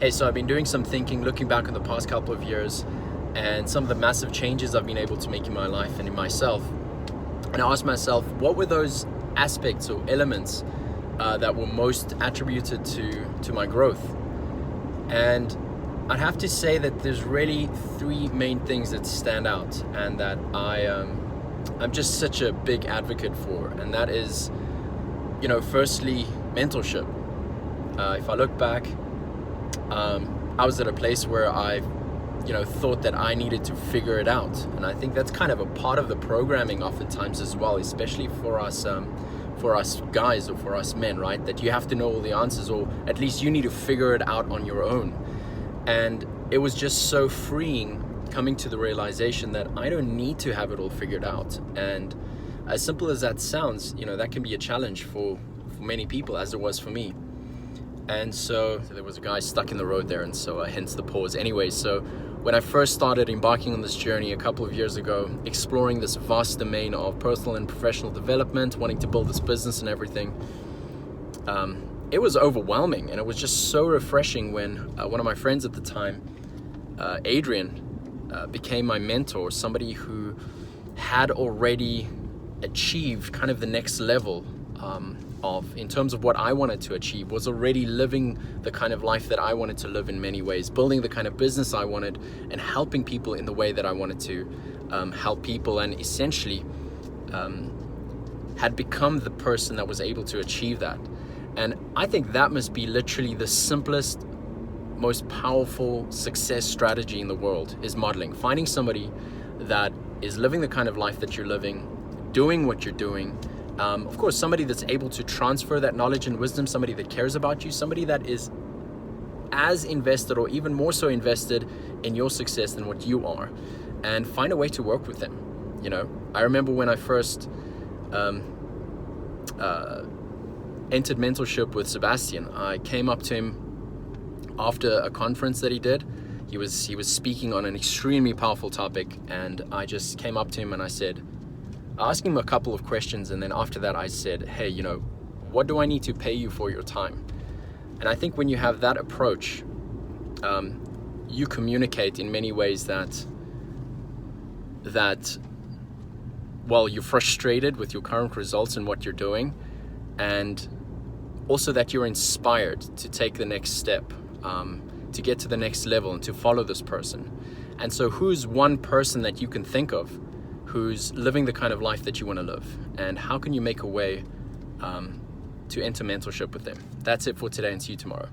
Hey, so I've been doing some thinking, looking back on the past couple of years and some of the massive changes I've been able to make in my life and in myself. And I asked myself, what were those aspects or elements that were most attributed to my growth? And I'd have to say that there's really three main things that stand out and that I'm just such a big advocate for. And that is, firstly, mentorship. If I look back, I was at a place where I thought that I needed to figure it out, and I think that's kind of a part of the programming oftentimes as well, especially for us guys or for us men, right? That you have to know all the answers, or at least you need to figure it out on your own. And it was just so freeing coming to the realization that I don't need to have it all figured out. And as simple as that sounds, that can be a challenge for many people, as it was for me. And so there was a guy stuck in the road there, and so hence the pause. Anyway, so when I first started embarking on this journey a couple of years ago, exploring this vast domain of personal and professional development, wanting to build this business and everything, it was overwhelming, and it was just so refreshing when one of my friends at the time, Adrian, became my mentor, somebody who had already achieved kind of the next level in terms of what I wanted to achieve, was already living the kind of life that I wanted to live in many ways, building the kind of business I wanted and helping people in the way that I wanted to help people, and essentially had become the person that was able to achieve that. And I think that must be literally the simplest, most powerful success strategy in the world, is modeling, finding somebody that is living the kind of life that you're living, doing what you're doing. Of course, somebody that's able to transfer that knowledge and wisdom, somebody that cares about you, somebody that is as invested or even more so invested in your success than what you are, and find a way to work with them. I remember when I first entered mentorship with Sebastien, I came up to him after a conference that he did. He was speaking on an extremely powerful topic, and I just came up to him and I asked him a couple of questions, and then after that I said, hey, what do I need to pay you for your time? And I think when you have that approach, you communicate in many ways that you're frustrated with your current results and what you're doing, and also that you're inspired to take the next step, to get to the next level and to follow this person. And so who's one person that you can think of who's living the kind of life that you want to live, and how can you make a way to enter mentorship with them? That's it for today, and see you tomorrow.